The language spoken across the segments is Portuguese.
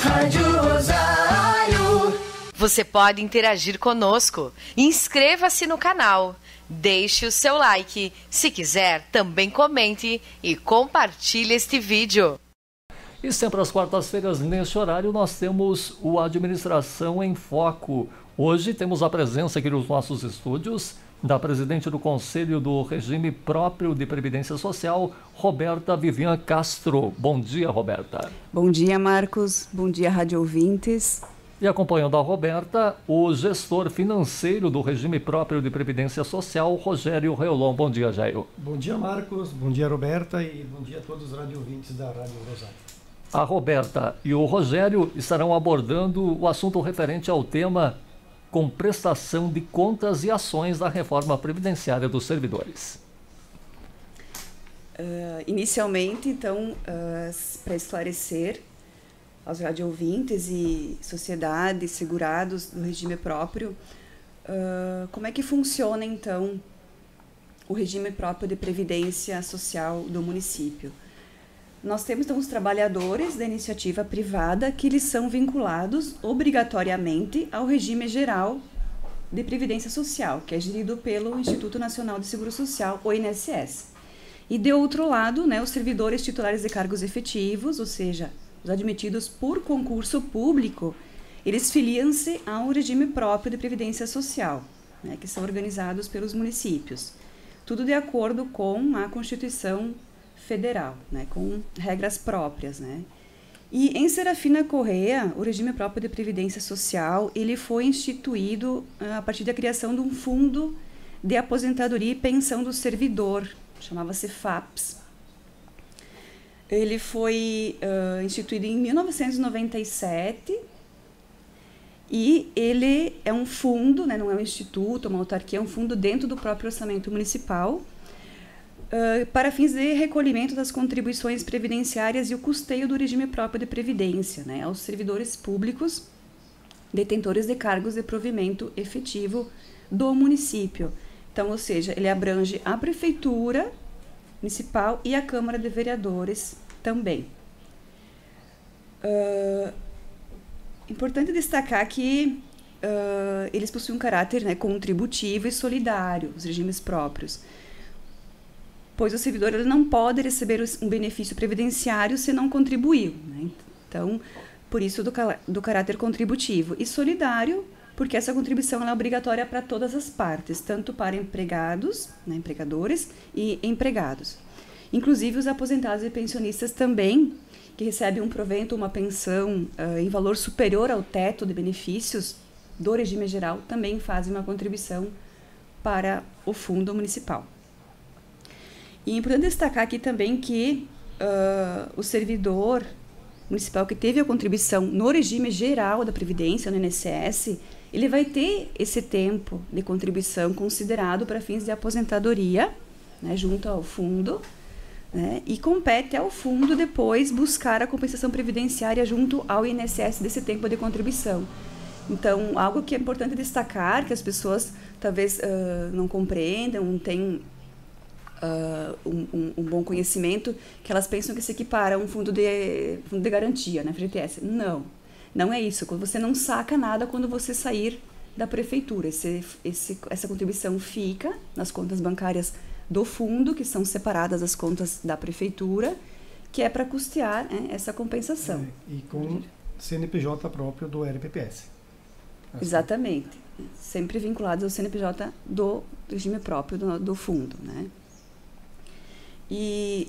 Rádio Rosário. Você pode interagir conosco. Inscreva-se no canal. Deixe o seu like. Se quiser, também comente e compartilhe este vídeo. E sempre às quartas-feiras, neste horário, nós temos o Administração em Foco. Hoje temos a presença aqui nos nossos estúdios da presidente do Conselho do Regime Próprio de Previdência Social, Roberta Vivian Castro. Bom dia, Roberta. Bom dia, Marcos. Bom dia, rádio ouvintes. E acompanhando a Roberta, o gestor financeiro do Regime Próprio de Previdência Social, Rogério Reolon. Bom dia, Jairo. Bom dia, Marcos. Bom dia, Roberta. E bom dia a todos os rádio ouvintes da Rádio Rosário. A Roberta e o Rogério estarão abordando o assunto referente ao tema com prestação de contas e ações da reforma previdenciária dos servidores. Inicialmente, então, para esclarecer aos radioouvintes e sociedade, segurados do regime próprio, como é que funciona, então, o regime próprio de previdência social do município. Nós temos, então, os trabalhadores da iniciativa privada que eles são vinculados obrigatoriamente ao regime geral de previdência social, que é gerido pelo Instituto Nacional de Seguro Social, o INSS. E, de outro lado, né, os servidores titulares de cargos efetivos, ou seja, os admitidos por concurso público, eles filiam-se ao regime próprio de previdência social, né, que são organizados pelos municípios. Tudo de acordo com a Constituição Federal, né, com regras próprias, né? E em Serafina Corrêa, o regime próprio de previdência social, ele foi instituído a partir da criação de um fundo de aposentadoria e pensão do servidor, chamava-se FAPS. Ele foi instituído em 1997 e ele é um fundo, né, não é um instituto, uma autarquia, é um fundo dentro do próprio orçamento municipal, para fins de recolhimento das contribuições previdenciárias e o custeio do regime próprio de previdência, né, aos servidores públicos detentores de cargos de provimento efetivo do município. Então, ou seja, ele abrange a prefeitura municipal e a Câmara de Vereadores também. Importante destacar que eles possuem um caráter, né, contributivo e solidário, os regimes próprios, pois o servidor ele não pode receber um benefício previdenciário se não contribuiu, né? Então, por isso do caráter contributivo. E solidário, porque essa contribuição ela é obrigatória para todas as partes, tanto para empregados, né, empregadores e empregados. Inclusive os aposentados e pensionistas também, que recebem um provento, uma pensão em valor superior ao teto de benefícios do regime geral, também fazem uma contribuição para o fundo municipal. E é importante destacar aqui também que o servidor municipal que teve a contribuição no regime geral da Previdência, no INSS, ele vai ter esse tempo de contribuição considerado para fins de aposentadoria, né, junto ao fundo, né, e compete ao fundo depois buscar a compensação previdenciária junto ao INSS desse tempo de contribuição. Então, algo que é importante destacar, que as pessoas talvez não compreendam, não tenham um bom conhecimento, que elas pensam que se equipara a um fundo de garantia, né, FGTS. Não é isso. Você não saca nada quando você sair da prefeitura. Essa contribuição fica nas contas bancárias do fundo, que são separadas das contas da prefeitura, que é para custear, né, essa compensação. E com CNPJ próprio do RPPS. Assim. Exatamente. Sempre vinculados ao CNPJ do regime próprio do fundo, né? E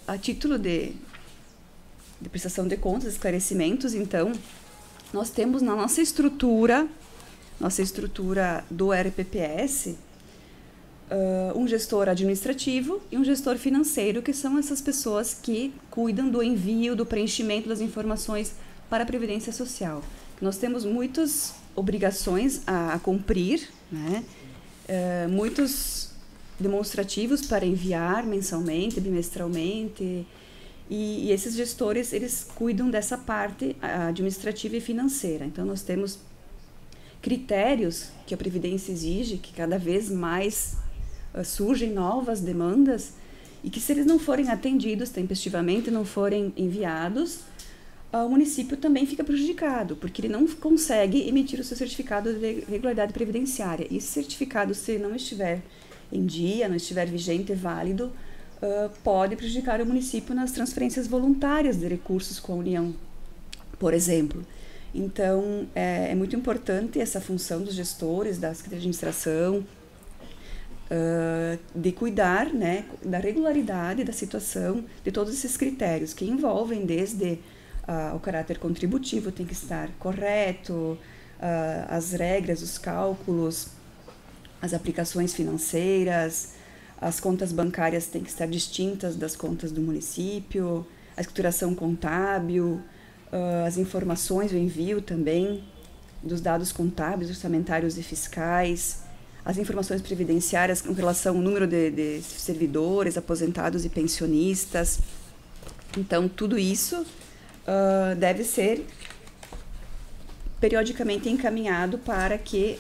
a título de prestação de contas, esclarecimentos, então, nós temos na nossa estrutura do RPPS, um gestor administrativo e um gestor financeiro, que são essas pessoas que cuidam do envio, do preenchimento das informações para a Previdência Social. Nós temos muitas obrigações a cumprir, né? Muitos demonstrativos para enviar mensalmente, bimestralmente, e esses gestores, eles cuidam dessa parte administrativa e financeira. Então, nós temos critérios que a Previdência exige, que cada vez mais surgem novas demandas, e que se eles não forem atendidos tempestivamente, não forem enviados, o município também fica prejudicado, porque ele não consegue emitir o seu certificado de regularidade previdenciária. E esse certificado, se não estiver em dia, não estiver vigente e válido, pode prejudicar o município nas transferências voluntárias de recursos com a União, por exemplo. Então, é muito importante essa função dos gestores, da Secretaria de Administração, de cuidar, né, da regularidade da situação de todos esses critérios que envolvem desde o caráter contributivo tem que estar correto, as regras, os cálculos, as aplicações financeiras, as contas bancárias têm que estar distintas das contas do município, a escrituração contábil, as informações, o envio também dos dados contábeis, orçamentários e fiscais, as informações previdenciárias com relação ao número de servidores, aposentados e pensionistas. Então, tudo isso deve ser periodicamente encaminhado para que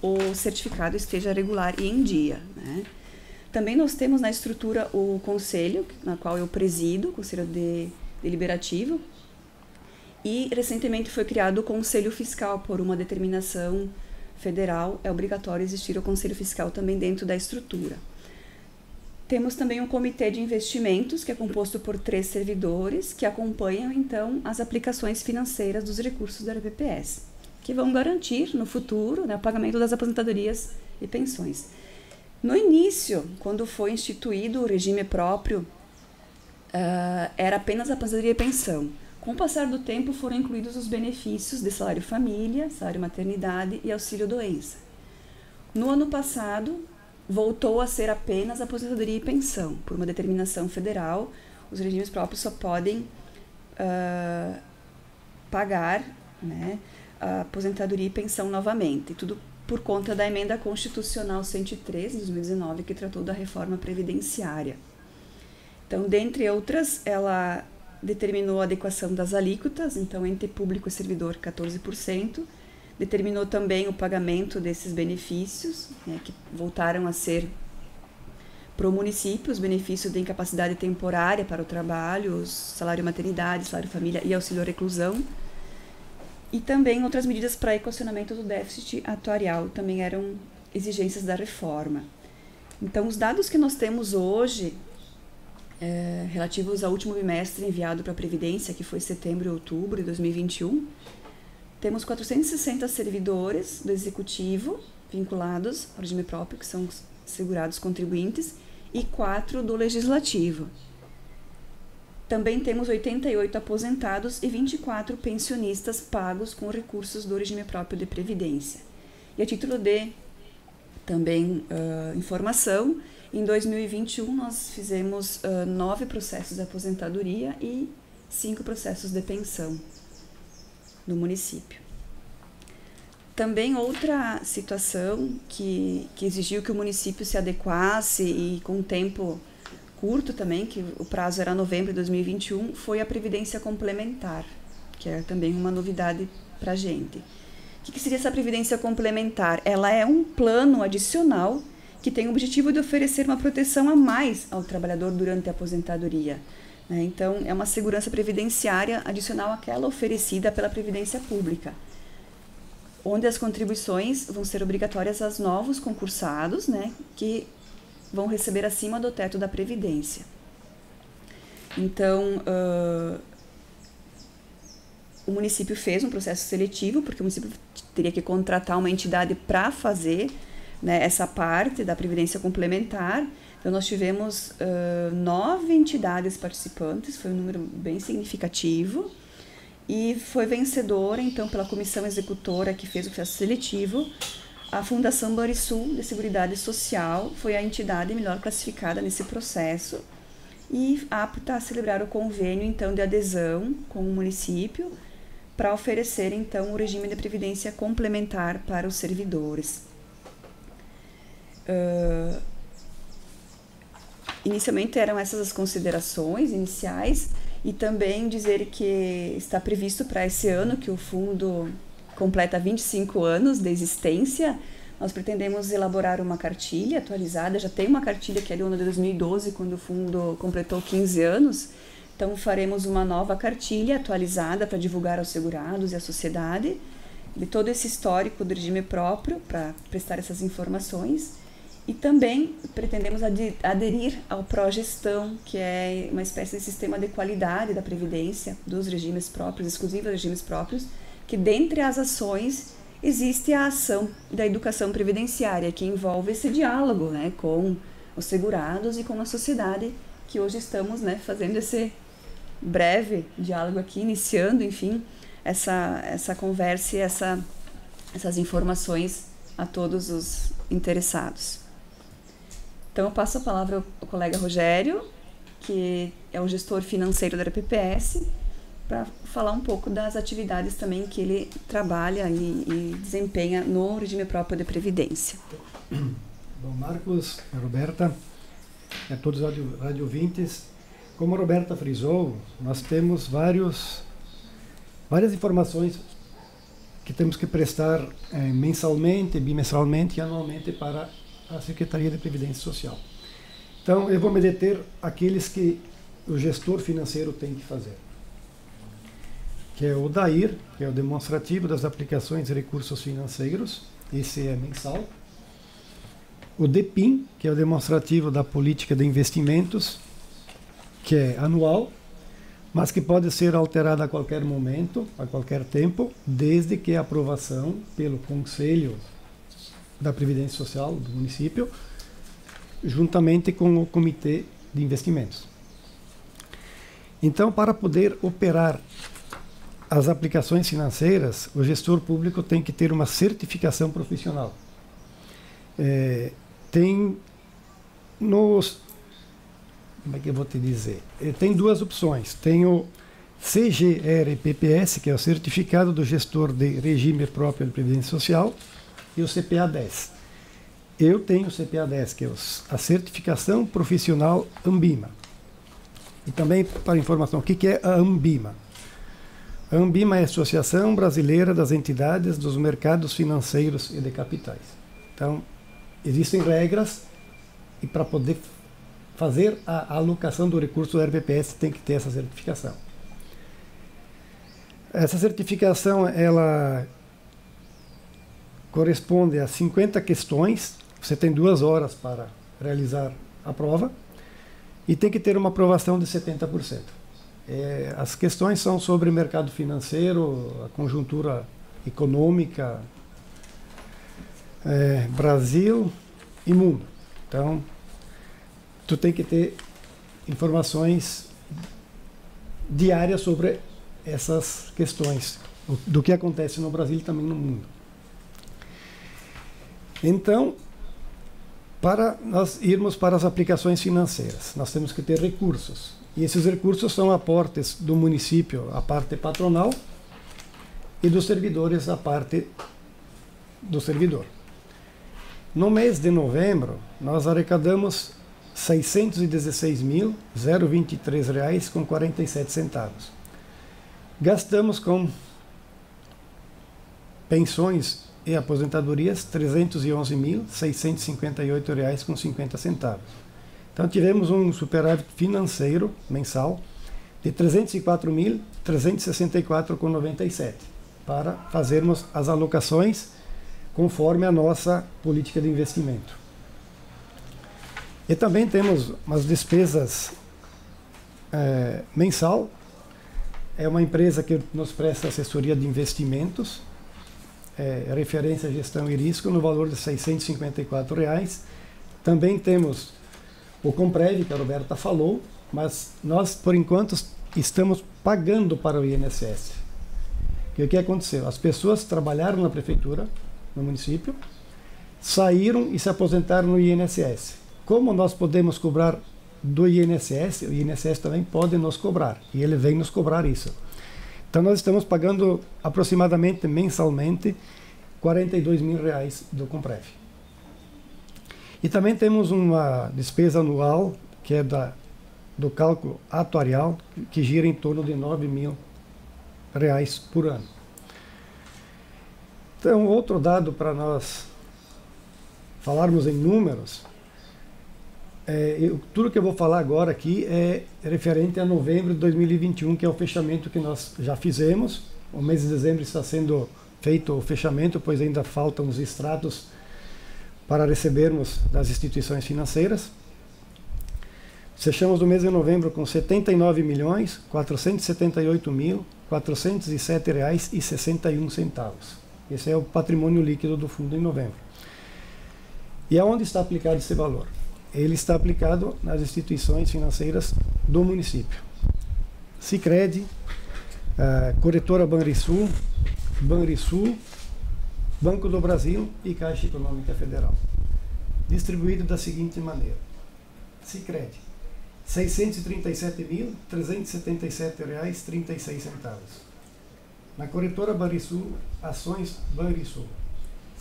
o certificado esteja regular e em dia, né? Também nós temos na estrutura o conselho, na qual eu presido, o Conselho Deliberativo, e recentemente foi criado o Conselho Fiscal por uma determinação federal. É obrigatório existir o Conselho Fiscal também dentro da estrutura. Temos também um comitê de investimentos, que é composto por 3 servidores, que acompanham, então, as aplicações financeiras dos recursos da RPPS, que vão garantir, no futuro, né, o pagamento das aposentadorias e pensões. No início, quando foi instituído o regime próprio, era apenas a aposentadoria e pensão. Com o passar do tempo, foram incluídos os benefícios de salário-família, salário-maternidade e auxílio-doença. No ano passado, voltou a ser apenas aposentadoria e pensão. Por uma determinação federal, os regimes próprios só podem pagar, né, a aposentadoria e pensão novamente. Tudo por conta da emenda constitucional 103 de 2019, que tratou da reforma previdenciária. Então, dentre outras, ela determinou a adequação das alíquotas, então, ente público e servidor 14%, determinou também o pagamento desses benefícios, né, que voltaram a ser para o município, os benefícios de incapacidade temporária para o trabalho, salário-maternidade, salário-família e auxílio-reclusão, e também outras medidas para equacionamento do déficit atuarial, também eram exigências da reforma. Então, os dados que nós temos hoje, relativos ao último bimestre enviado para a Previdência, que foi setembro e outubro de 2021, temos 460 servidores do Executivo vinculados ao regime próprio, que são segurados contribuintes, e 4 do Legislativo. Também temos 88 aposentados e 24 pensionistas pagos com recursos do regime próprio de Previdência. E a título de também informação, em 2021 nós fizemos 9 processos de aposentadoria e 5 processos de pensão no município. Também outra situação que exigiu que o município se adequasse e com tempo curto também, que o prazo era novembro de 2021, foi a Previdência Complementar, que é também uma novidade para a gente. O que seria essa Previdência Complementar? Ela é um plano adicional que tem o objetivo de oferecer uma proteção a mais ao trabalhador durante a aposentadoria, né? Então, é uma segurança previdenciária adicional àquela oferecida pela Previdência Pública, onde as contribuições vão ser obrigatórias aos novos concursados, né, que vão receber acima do teto da Previdência. Então, o município fez um processo seletivo, porque o município teria que contratar uma entidade para fazer, né, essa parte da Previdência Complementar. Então, nós tivemos 9 entidades participantes, foi um número bem significativo, e foi vencedora, então, pela comissão executora que fez o processo seletivo. A Fundação Banrisul de Seguridade Social foi a entidade melhor classificada nesse processo e apta a celebrar o convênio, então, de adesão com o município para oferecer, então, o regime de previdência complementar para os servidores. Inicialmente eram essas as considerações iniciais, e também dizer que está previsto para esse ano, que o fundo completa 25 anos de existência. Nós pretendemos elaborar uma cartilha atualizada. Já tem uma cartilha que é do ano de 2012, quando o fundo completou 15 anos. Então, faremos uma nova cartilha atualizada para divulgar aos segurados e à sociedade de todo esse histórico do regime próprio para prestar essas informações. E também pretendemos aderir ao Progestão, que é uma espécie de sistema de qualidade da Previdência dos regimes próprios, exclusivos dos regimes próprios, que dentre as ações existe a ação da educação previdenciária, que envolve esse diálogo, né, com os segurados e com a sociedade, que hoje estamos, né, fazendo esse breve diálogo aqui, iniciando, enfim, essa conversa e essas informações a todos os interessados. Então, eu passo a palavra ao colega Rogério, que é o gestor financeiro da RPPS, para falar um pouco das atividades também que ele trabalha e desempenha no regime próprio de previdência. Bom, Marcos, Roberta, a todos os radio-ouvintes, como a Roberta frisou, nós temos várias informações que temos que prestar mensalmente, bimestralmente e anualmente para a Secretaria de Previdência Social. Então, eu vou me deter àqueles que o gestor financeiro tem que fazer, que é o DAIR, que é o demonstrativo das aplicações de recursos financeiros, esse é mensal. O DEPIN, que é o demonstrativo da política de investimentos, que é anual, mas que pode ser alterado a qualquer momento, a qualquer tempo, desde que a aprovação pelo Conselho da Previdência Social do município, juntamente com o Comitê de Investimentos. Então, para poder operar as aplicações financeiras, o gestor público tem que ter uma certificação profissional. Como é que eu vou te dizer? Tem duas opções. Tem o CGR-PPS, que é o Certificado do Gestor de Regime Próprio de Previdência Social, e o CPA-10. Eu tenho o CPA-10, que é a Certificação Profissional Ambima. E também, para informação, o que é a Ambima? A Ambima é a Associação Brasileira das Entidades dos Mercados Financeiros e de Capitais. Então, existem regras e para poder fazer a alocação do recurso do RPPS tem que ter essa certificação. Essa certificação, ela corresponde a 50 questões, você tem 2 horas para realizar a prova, e tem que ter uma aprovação de 70%. As questões são sobre mercado financeiro, a conjuntura econômica, Brasil e mundo. Então, tu tem que ter informações diárias sobre essas questões, do que acontece no Brasil e também no mundo. Então, para nós irmos para as aplicações financeiras, nós temos que ter recursos. E esses recursos são aportes do município, a parte patronal, e dos servidores, a parte do servidor. No mês de novembro, nós arrecadamos R$ 616.023,47. Gastamos com pensões e aposentadorias R$ 311.658,50. Então tivemos um superávit financeiro mensal de R$ 304.364,97 para fazermos as alocações conforme a nossa política de investimento. E também temos umas despesas mensal. É uma empresa que nos presta assessoria de investimentos, referência, gestão e risco, no valor de R$ 654. Também temos o Comprev, que a Roberta falou, mas nós, por enquanto, estamos pagando para o INSS. E o que aconteceu? As pessoas trabalharam na prefeitura, no município, saíram e se aposentaram no INSS. Como nós podemos cobrar do INSS, o INSS também pode nos cobrar, e ele vem nos cobrar isso. Então nós estamos pagando aproximadamente mensalmente R$ 42 mil do Comprev. E também temos uma despesa anual, que é do cálculo atuarial, que gira em torno de R$ 9 mil por ano. Então, outro dado para nós falarmos em números, tudo que eu vou falar agora aqui é referente a novembro de 2021, que é o fechamento que nós já fizemos. O mês de dezembro está sendo feito o fechamento, pois ainda faltam os extratos para recebermos das instituições financeiras. Fechamos o mês de novembro com R$ 79.478.407,61. Esse é o patrimônio líquido do fundo em novembro. E aonde está aplicado esse valor? Ele está aplicado nas instituições financeiras do município. Sicredi, Corretora Banrisul, Banco do Brasil e Caixa Econômica Federal. Distribuído da seguinte maneira. Sicredi, R$ 637.377,36. Na Corretora Banrisul, ações Banrisul,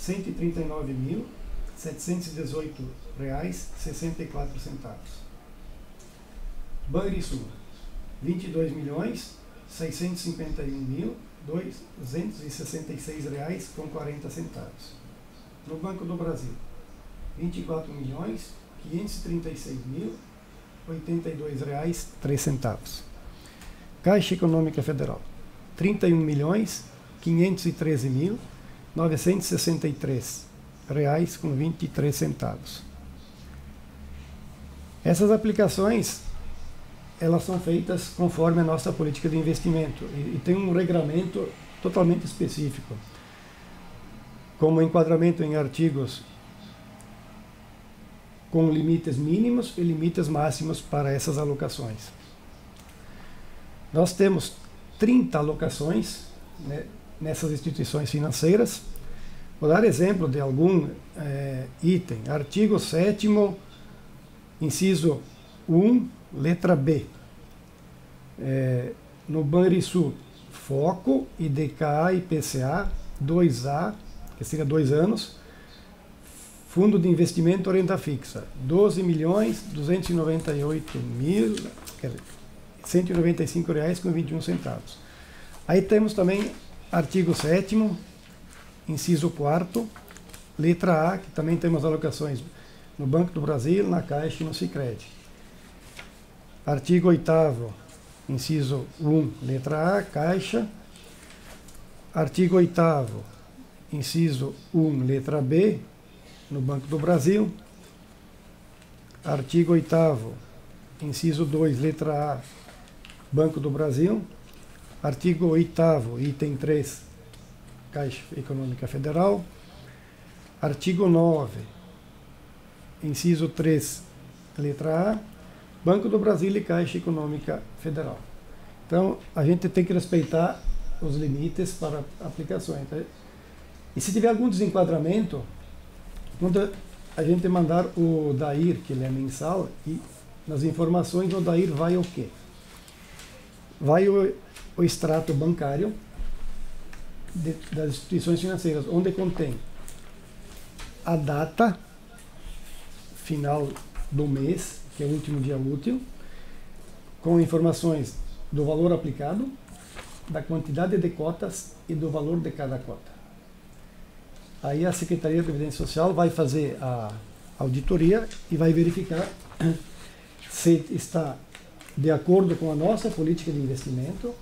R$ 139.718,64. Banrisul, R$ 22.651.266,40. No Banco do Brasil, R$ 24.536.082,03. Caixa Econômica Federal, R$ 31.513.963,23. Essas aplicações, elas são feitas conforme a nossa política de investimento e tem um regramento totalmente específico, como enquadramento em artigos com limites mínimos e limites máximos para essas alocações. Nós temos 30 alocações, né, nessas instituições financeiras. Vou dar exemplo de algum item. Artigo 7º, inciso 1, letra B. No Banrisul, Foco, IDKA e IPCA, 2A, que seria 2 anos, Fundo de Investimento Renda Fixa, R$ 12.298.195,21. Aí temos também artigo 7º, inciso 4º, letra A, que também temos alocações no Banco do Brasil, na Caixa e no Sicredi. Artigo 8º, inciso 1, letra A, Caixa. Artigo 8º, inciso 1, letra B, no Banco do Brasil. Artigo 8º, inciso 2, letra A, Banco do Brasil. Artigo 8º, item 3, Caixa Econômica Federal. Artigo 9, inciso 3, letra A, Banco do Brasil e Caixa Econômica Federal. Então, a gente tem que respeitar os limites para aplicações. E se tiver algum desenquadramento, quando a gente mandar o DAIR, que ele é mensal, e nas informações o DAIR vai o quê? Vai o extrato bancário das instituições financeiras, onde contém a data final do mês, que é o último dia útil, com informações do valor aplicado, da quantidade de cotas e do valor de cada cota. Aí a Secretaria da Previdência Social vai fazer a auditoria e vai verificar se está de acordo com a nossa política de investimento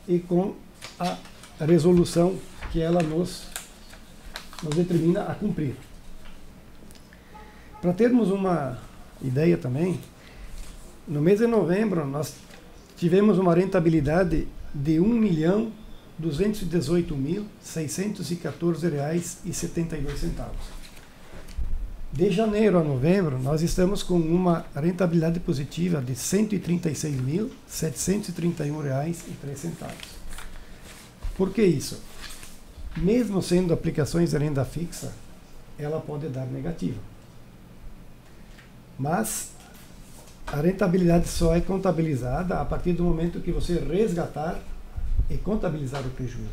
e com a resolução que ela nos determina a cumprir. Para termos uma ideia também, no mês de novembro nós tivemos uma rentabilidade de R$ 1.218.614,72. De janeiro a novembro, nós estamos com uma rentabilidade positiva de R$ 136.731,03. Por que isso? Mesmo sendo aplicações de renda fixa, ela pode dar negativa. Mas a rentabilidade só é contabilizada a partir do momento que você resgatar e contabilizar o prejuízo.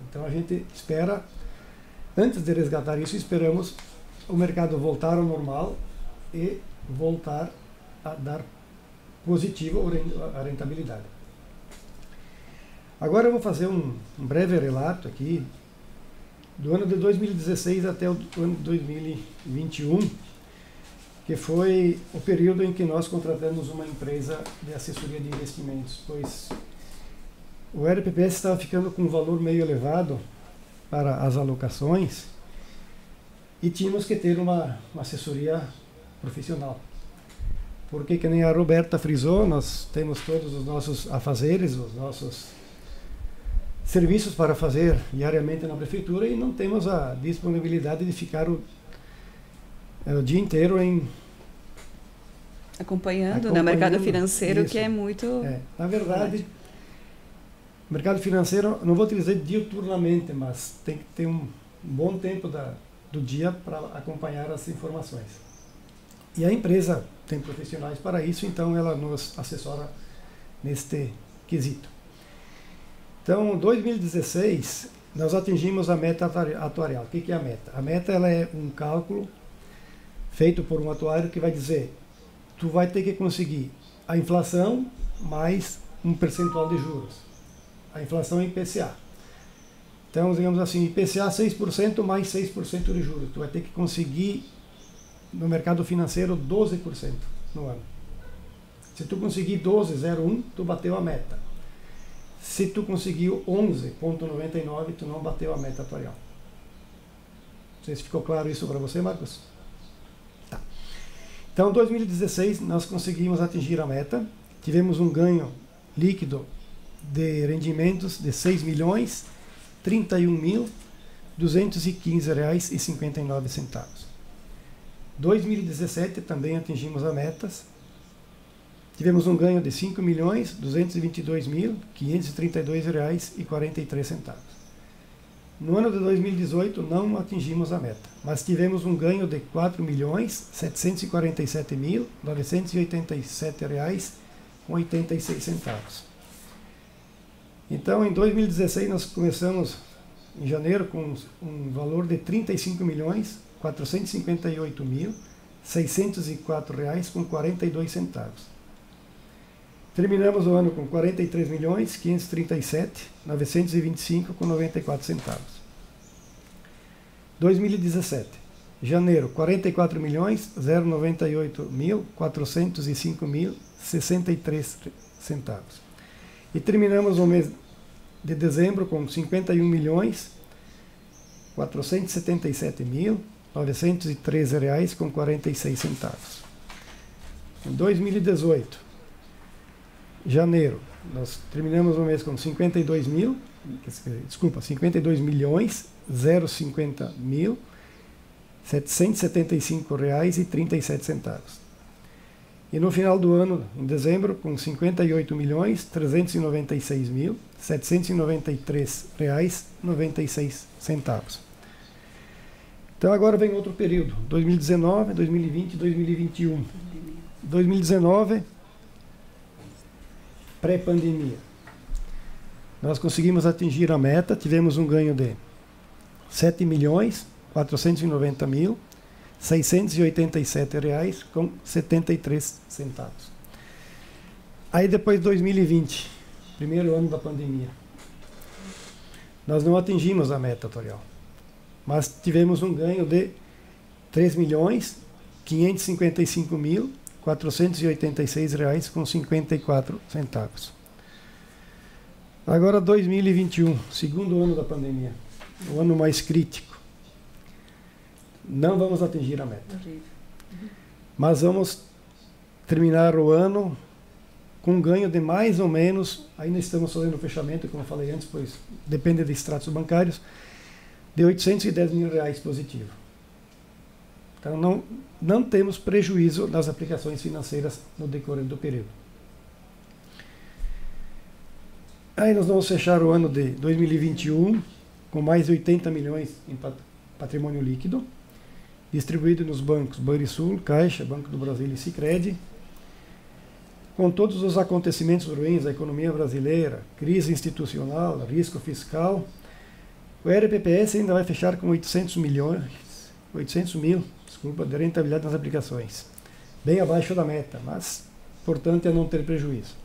Então a gente espera, antes de resgatar isso, esperamos o mercado voltar ao normal e voltar a dar positivo a rentabilidade. Agora eu vou fazer um breve relato aqui do ano de 2016 até o ano de 2021, que foi o período em que nós contratamos uma empresa de assessoria de investimentos, pois o RPPS estava ficando com um valor meio elevado para as alocações e tínhamos que ter uma assessoria profissional. Porque, que nem a Roberta frisou, nós temos todos os nossos afazeres, os nossos serviços para fazer diariamente na prefeitura e não temos a disponibilidade de ficar o dia inteiro acompanhando o mercado financeiro, isso. Que é muito... na verdade, o mercado financeiro, não vou te dizer diuturnamente, mas tem que ter um bom tempo do dia para acompanhar as informações. E a empresa tem profissionais para isso, então ela nos assessora neste quesito. Então, em 2016, nós atingimos a meta atuarial. O que é a meta? A meta ela é um cálculo feito por um atuário que vai dizer: tu vai ter que conseguir a inflação mais um percentual de juros. A inflação é IPCA. Então, digamos assim, IPCA 6% mais 6% de juros. Tu vai ter que conseguir no mercado financeiro 12% no ano. Se tu conseguir 12,01, tu bateu a meta. Se tu conseguiu 11,99, tu não bateu a meta atuarial. Não sei se ficou claro isso para você, Marcos? Tá. Então, em 2016, nós conseguimos atingir a meta. Tivemos um ganho líquido de rendimentos de R$ 6.031.215,59. 2017 também atingimos as metas. Tivemos um ganho de R$ 5.222.532,43. No ano de 2018 não atingimos a meta, mas tivemos um ganho de R$ 4.747.987,86. Então, em 2016 nós começamos em janeiro com um valor de R$ 35.458.604,42. Terminamos o ano com R$ 43.537.925,94. 2017, janeiro, R$ 44.098.405,63. E terminamos o mês de dezembro com R$ 51.477.913,46. Em 2018, janeiro, nós terminamos o mês com 52.050.775.775,37. E no final do ano, em dezembro, com R$ 58.396.793,96. Então agora vem outro período, 2019, 2020 e 2021. 2019, pré-pandemia. Nós conseguimos atingir a meta, tivemos um ganho de R$ 7.490.687,73. Aí depois de 2020, primeiro ano da pandemia, nós não atingimos a meta atuarial, mas tivemos um ganho de R$ 3.555.486,54. Agora 2021, segundo ano da pandemia, o ano mais crítico. Não vamos atingir a meta. Mas vamos terminar o ano com um ganho de mais ou menos, ainda estamos fazendo o fechamento, como eu falei antes, pois depende de extratos bancários, de R$ 810 mil positivo. Então não temos prejuízo nas aplicações financeiras no decorrer do período. Aí nós vamos fechar o ano de 2021 com mais de 80 milhões em patrimônio líquido, distribuído nos bancos Banrisul, Caixa, Banco do Brasil e Sicredi. Com todos os acontecimentos ruins da economia brasileira, crise institucional, risco fiscal, o RPPS ainda vai fechar com 800 mil de rentabilidade nas aplicações. Bem abaixo da meta, mas importante é não ter prejuízo.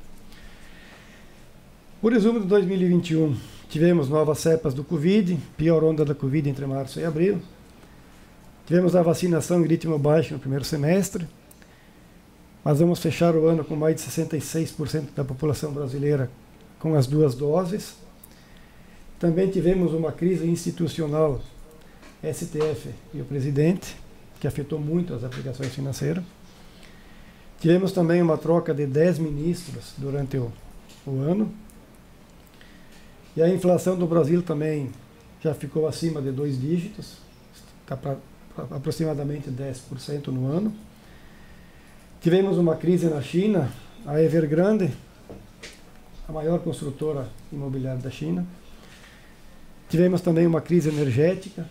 O resumo de 2021, tivemos novas cepas do Covid, pior onda da Covid entre março e abril. Tivemos a vacinação em ritmo baixo no primeiro semestre, mas vamos fechar o ano com mais de 66% da população brasileira com as 2 doses. Também tivemos uma crise institucional, STF e o presidente, que afetou muito as aplicações financeiras. Tivemos também uma troca de 10 ministros durante o ano. E a inflação do Brasil também já ficou acima de 2 dígitos, está para aproximadamente 10% no ano. Tivemos uma crise na China, a Evergrande, a maior construtora imobiliária da China. Tivemos também uma crise energética,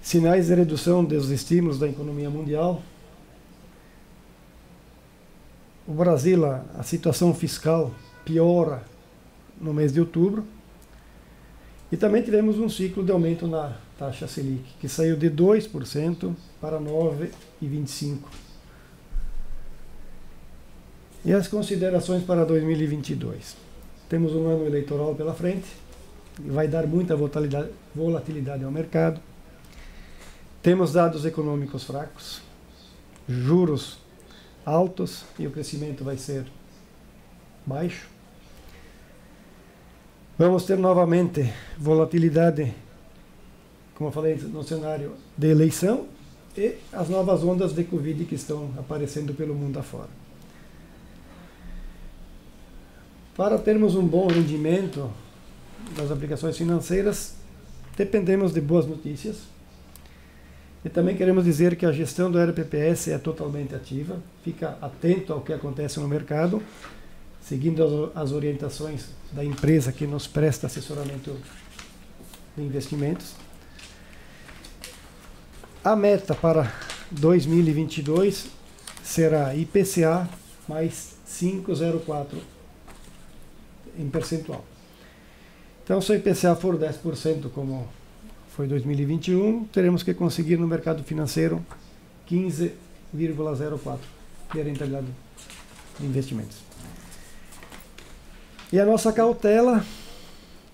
sinais de redução dos estímulos da economia mundial. O Brasil, a situação fiscal piora no mês de outubro. E também tivemos um ciclo de aumento na taxa Selic, que saiu de 2% para 9,25%. E as considerações para 2022. Temos um ano eleitoral pela frente, que vai dar muita volatilidade ao mercado. Temos dados econômicos fracos, juros altos e o crescimento vai ser baixo. Vamos ter novamente volatilidade, como eu falei, no cenário de eleição e as novas ondas de Covid que estão aparecendo pelo mundo afora. Para termos um bom rendimento das aplicações financeiras, dependemos de boas notícias. E também queremos dizer que a gestão do RPPS é totalmente ativa, fica atento ao que acontece no mercado, seguindo as orientações da empresa que nos presta assessoramento de investimentos. A meta para 2022 será IPCA mais 5,04 em percentual. Então, se o IPCA for 10%, como foi 2021, teremos que conseguir no mercado financeiro 15,04% de rentabilidade de investimentos. E a nossa cautela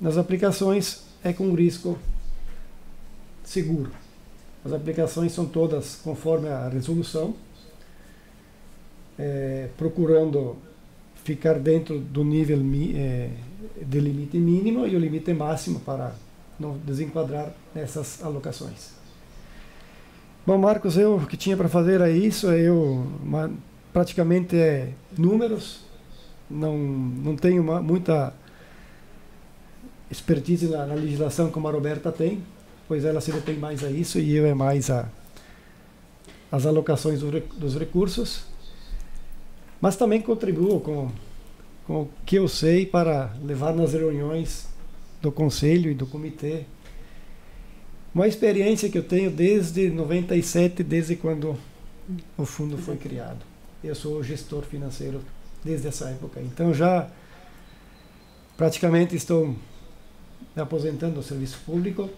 nas aplicações é com risco seguro. As aplicações são todas conforme a resolução, procurando ficar dentro do nível de limite mínimo e o limite máximo para não desenquadrar nessas alocações. Bom, Marcos, o que tinha para fazer é isso, praticamente números, não tenho muita expertise na legislação como a Roberta tem, pois ela se detém mais a isso e eu mais as alocações dos recursos, mas também contribuo com o que eu sei para levar nas reuniões do conselho e do comitê uma experiência que eu tenho desde 97, desde quando o fundo foi criado. Eu sou gestor financeiro desde essa época, então já praticamente estou me aposentando do serviço público.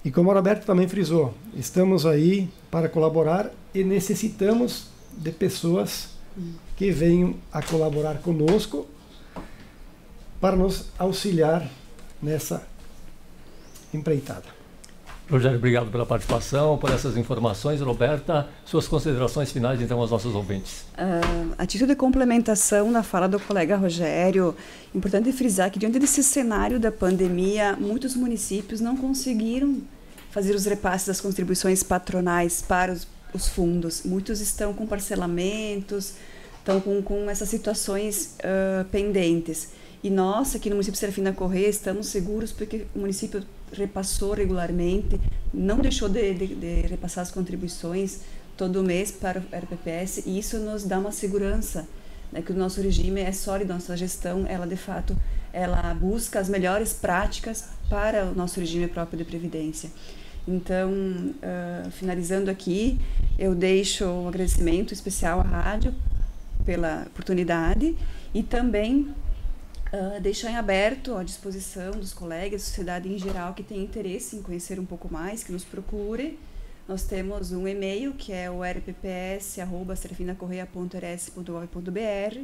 E como a Roberta também frisou, estamos aí para colaborar e necessitamos de pessoas que venham a colaborar conosco para nos auxiliar nessa empreitada. Rogério, obrigado pela participação, por essas informações. Roberta, suas considerações finais então aos nossos ouvintes. A título de complementação na fala do colega Rogério, importante frisar que diante desse cenário da pandemia, muitos municípios não conseguiram fazer os repasses das contribuições patronais para os fundos. Muitos estão com parcelamentos, estão com essas situações pendentes. E nós, aqui no município de Serafim da Correia, estamos seguros porque o município repassou regularmente, não deixou de repassar as contribuições todo mês para o RPPS, e isso nos dá uma segurança, né, que o nosso regime é sólido, nossa gestão, ela de fato, ela busca as melhores práticas para o nosso regime próprio de previdência. Então, finalizando aqui, eu deixo um agradecimento especial à rádio pela oportunidade e também deixar em aberto à disposição dos colegas, da sociedade em geral que tem interesse em conhecer um pouco mais, que nos procure. Nós temos um e-mail que é o rpps@serafinacorreia.rs.gov.br.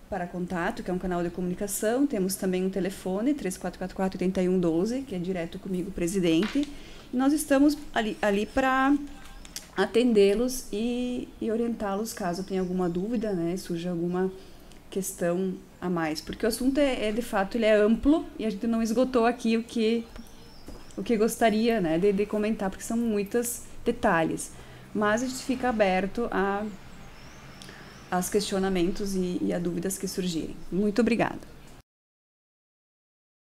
para contato, que é um canal de comunicação. Temos também um telefone, 3444-8112, que é direto comigo, presidente. E nós estamos ali para atendê-los e orientá-los caso tenha alguma dúvida, né, surja alguma questão a mais. Porque o assunto de fato, ele é amplo e a gente não esgotou aqui o que gostaria, né, de comentar, porque são muitos detalhes. Mas a gente fica aberto aos questionamentos e a dúvidas que surgirem. Muito obrigada.